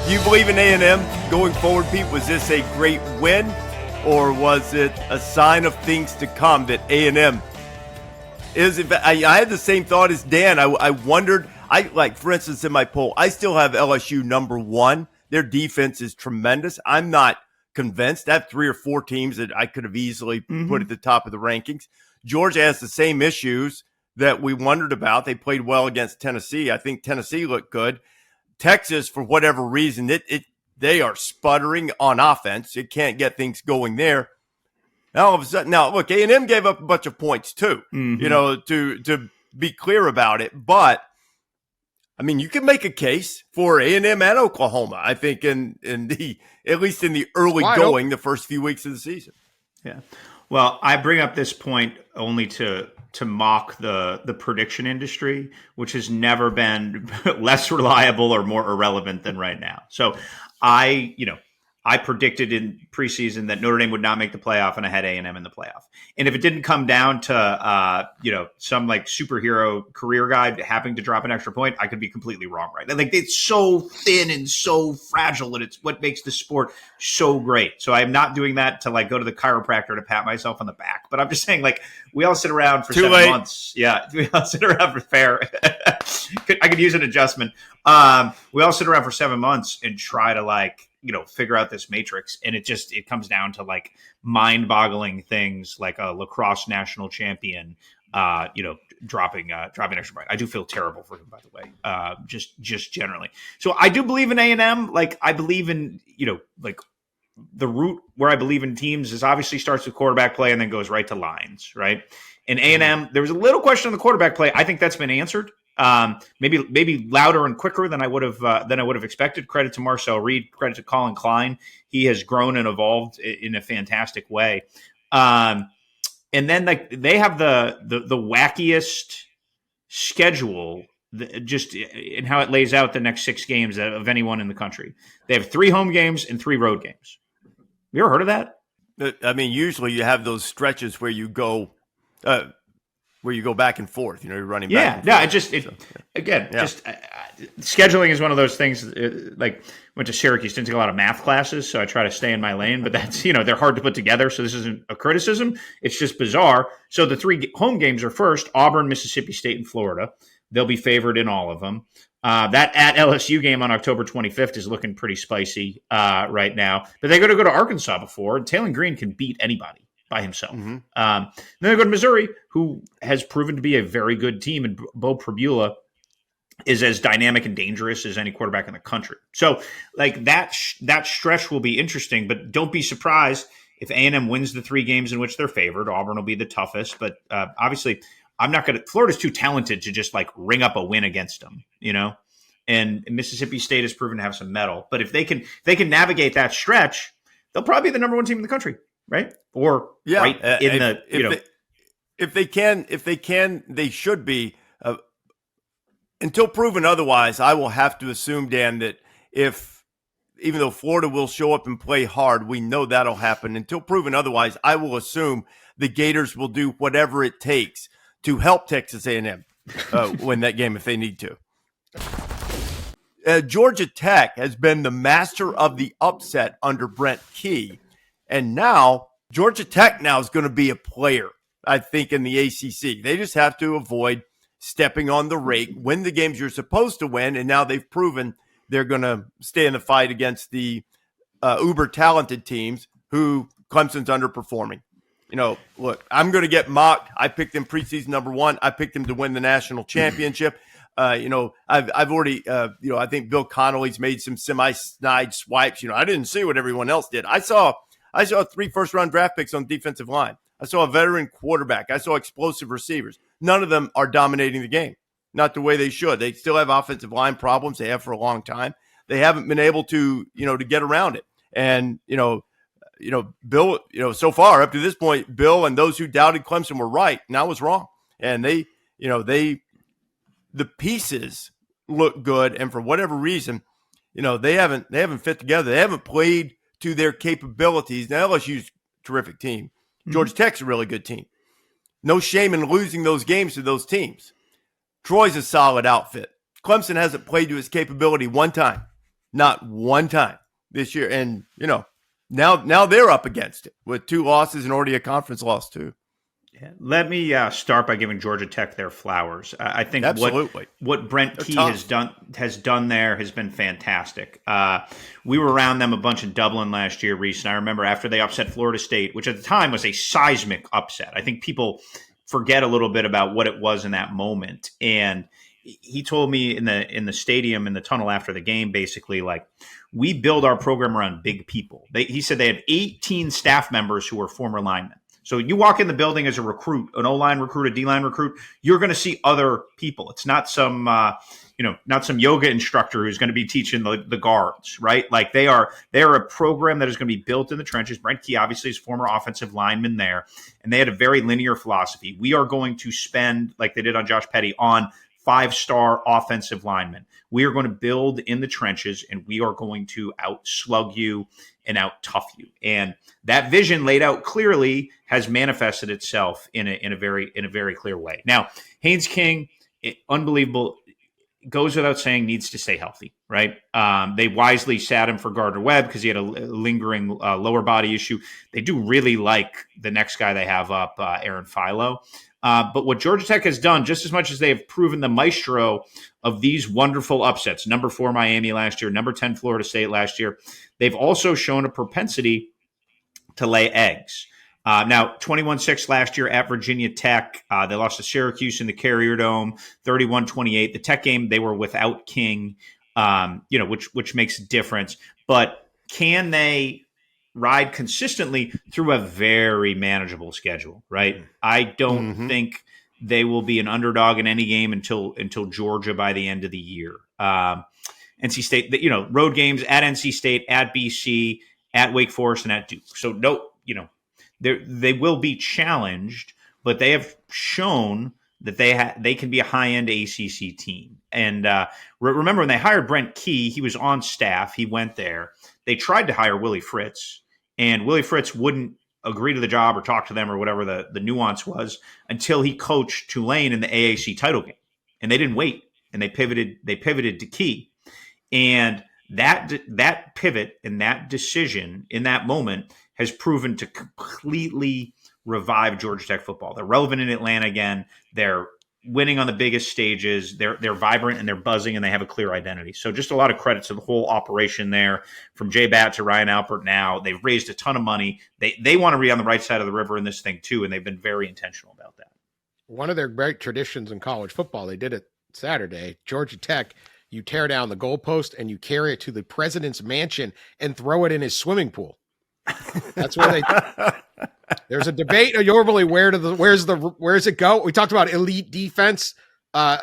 Do you believe in A&M going forward, Pete? Was this a great win, or was it a sign of things to come that A&M is? I had the same thought as Dan. I wondered, for instance, in my poll, I still have LSU number one. Their defense is tremendous. I'm not convinced. I have 3 or 4 teams that I could have easily put at the top of the rankings. Georgia has the same issues that we wondered about. They played well against Tennessee. I think Tennessee looked good. Texas, for whatever reason, they are sputtering on offense. It can't get things going there. Now, all of a sudden, look, A&M gave up a bunch of points too, to be clear about it. But, I mean, you can make a case for A&M and Oklahoma, I think, at least in the early going, the first few weeks of the season. Yeah. Well, I bring up this point only to mock the prediction industry, which has never been less reliable or more irrelevant than right now. So I predicted in preseason that Notre Dame would not make the playoff, and I had A&M in the playoff. And if it didn't come down to some like superhero career guy having to drop an extra point, I could be completely wrong, right? Like, it's so thin and so fragile, and it's what makes the sport so great. So I'm not doing that to like go to the chiropractor to pat myself on the back, but I'm just saying, like, we all sit around for 7 months. Yeah, we all sit around for fair. I could use an adjustment. We all sit around for 7 months and try to figure out this matrix. And it comes down to like mind-boggling things like a lacrosse national champion, dropping extra point. I do feel terrible for him, by the way, just generally. So I do believe in A&M. Like, I believe in, the route where I believe in teams is obviously starts with quarterback play and then goes right to lines, right? In A&M, there was a little question on the quarterback play. I think that's been answered. Maybe louder and quicker than I would have expected. Credit to Marcel Reed. Credit to Colin Klein. He has grown and evolved in a fantastic way. And then they have the wackiest schedule, just in how it lays out the next 6 games of anyone in the country. They have 3 home games and 3 road games. You ever heard of that? I mean, usually you have those stretches where you go back and forth. You're running back. Scheduling is one of those things. Went to Syracuse, didn't take a lot of math classes, so I try to stay in my lane. But that's they're hard to put together. So this isn't a criticism. It's just bizarre. So the 3 home games are first Auburn, Mississippi State, and Florida. They'll be favored in all of them. That at LSU game on October 25th is looking pretty spicy right now. But they're going to go to Arkansas before, and Taylor Green can beat anybody by himself. Then they go to Missouri, who has proven to be a very good team, and Bo Pribula is as dynamic and dangerous as any quarterback in the country. So, that stretch will be interesting, but don't be surprised if A&M wins the 3 games in which they're favored. Auburn will be the toughest, but obviously I'm not going to – Florida's too talented to just, ring up a win against them, And Mississippi State has proven to have some mettle. But if they can navigate that stretch, they'll probably be the number 1 team in the country. Right? Or if they can, they should be. Until proven otherwise, I will have to assume, Dan, that even though Florida will show up and play hard, we know that'll happen. Until proven otherwise, I will assume the Gators will do whatever it takes to help Texas A&M win that game if they need to. Georgia Tech has been the master of the upset under Brent Key. And now Georgia Tech is going to be a player, I think, in the ACC. They just have to avoid stepping on the rake, win the games you're supposed to win, and now they've proven they're going to stay in the fight against the uber-talented teams who Clemson's underperforming. Look, I'm going to get mocked. I picked them preseason number 1. I picked them to win the national championship. I've already, I think Bill Connolly's made some semi-snide swipes. I didn't see what everyone else did. I saw 3 first-round draft picks on defensive line. I saw a veteran quarterback. I saw explosive receivers. None of them are dominating the game, not the way they should. They still have offensive line problems. They have for a long time. They haven't been able to get around it. And, Bill, so far up to this point, Bill and those who doubted Clemson were right, and I was wrong. And the pieces look good, and for whatever reason, they haven't fit together. They haven't played to their capabilities. Now, LSU's a terrific team. Georgia Tech's a really good team. No shame in losing those games to those teams. Troy's a solid outfit. Clemson hasn't played to his capability one time. Not one time this year. And, now they're up against it with 2 losses and already a conference loss too. Let me start by giving Georgia Tech their flowers. I think what Brent Key has done there has been fantastic. We were around them a bunch in Dublin last year, Rece, and I remember after they upset Florida State, which at the time was a seismic upset. I think people forget a little bit about what it was in that moment. And he told me in the stadium, in the tunnel after the game, basically, like, we build our program around big people. He said they had 18 staff members who were former linemen. So you walk in the building as a recruit, an O-line recruit, a D-line recruit, you're going to see other people. It's not some, not some yoga instructor who's going to be teaching the guards, right? Like they are a program that is going to be built in the trenches. Brent Key obviously is former offensive lineman there, and they had a very linear philosophy. We are going to spend, like they did on Josh Petty, on 5-star offensive linemen. We are going to build in the trenches, and we are going to out-slug you and out-tough you. And that vision laid out clearly has manifested itself in a very clear way. Now, Haynes King, unbelievable, goes without saying, needs to stay healthy, right? They wisely sat him for Gardner-Webb because he had a lingering lower body issue. They do really like the next guy they have up, Aaron Philo. But what Georgia Tech has done, just as much as they have proven the maestro of these wonderful upsets, number 4 Miami last year, number 10 Florida State last year, they've also shown a propensity to lay eggs. Now, 21-6 last year at Virginia Tech. They lost to Syracuse in the Carrier Dome, 31-28. The Tech game, they were without King, which makes a difference. But can they ride consistently through a very manageable schedule, right? I don't think they will be an underdog in any game until Georgia by the end of the year. NC State, road games at NC State, at BC, at Wake Forest, and at Duke. So they will be challenged, but they have shown that they can be a high-end ACC team. And remember when they hired Brent Key, he was on staff. He went there. They tried to hire Willie Fritz, and Willie Fritz wouldn't agree to the job or talk to them or whatever the nuance was until he coached Tulane in the AAC title game. And they didn't wait, and they pivoted to Key. And that pivot and that decision in that moment has proven to completely revive Georgia Tech football. They're relevant in Atlanta again. They're winning on the biggest stages. They're vibrant and they're buzzing and they have a clear identity. So just a lot of credit to the whole operation there, from Jay Batt to Ryan Alpert now. They've raised a ton of money. They want to be on the right side of the river in this thing too, and they've been very intentional about that. One of their great traditions in college football, they did it Saturday. Georgia Tech, you tear down the goalpost and you carry it to the president's mansion and throw it in his swimming pool. That's where they. There's a debate normally. Where's it go? We talked about elite defense,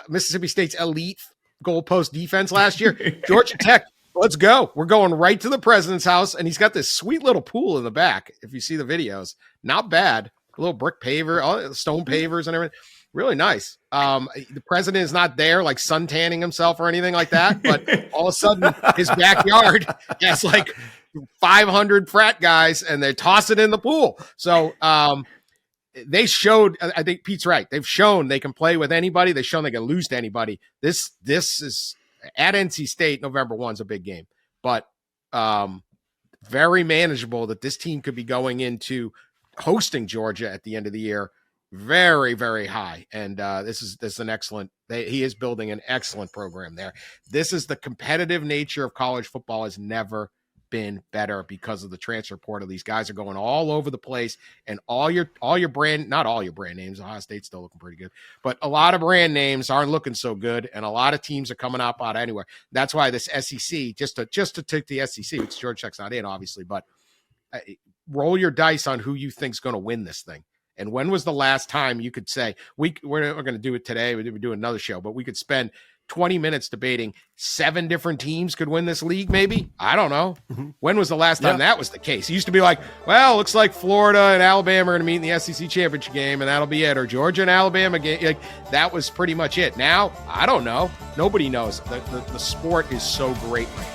Mississippi State's elite goalpost defense last year. Georgia Tech, let's go. We're going right to the president's house, and he's got this sweet little pool in the back. If you see the videos, not bad. A little brick paver, all the stone pavers and everything. Really nice. The president is not there like sun tanning himself or anything like that, but all of a sudden his backyard has like 500 frat guys and they toss it in the pool. So they showed, I think Pete's right. They've shown they can play with anybody. They've shown they can lose to anybody. This is at NC State. November 1's a big game, but very manageable that this team could be going into hosting Georgia at the end of the year. Very, very high. And this is an excellent, he is building an excellent program there. This is the competitive nature of college football has never been better because of the transfer portal. These guys are going all over the place, and all your brand, not all your brand names, Ohio State's still looking pretty good, but a lot of brand names aren't looking so good, and a lot of teams are coming up out anywhere. That's why this SEC, just to take the SEC, which Georgia Tech's not in, obviously, but roll your dice on who you think's going to win this thing. And when was the last time you could say, we're going to do it today, we're doing another show, but we could spend 20 minutes debating 7 different teams could win this league, maybe? I don't know. Mm-hmm. When was the last time that was the case? It used to be like, well, looks like Florida and Alabama are going to meet in the SEC championship game, and that'll be it. Or Georgia and Alabama game. Like, that was pretty much it. Now, I don't know. Nobody knows. The sport is so great right now.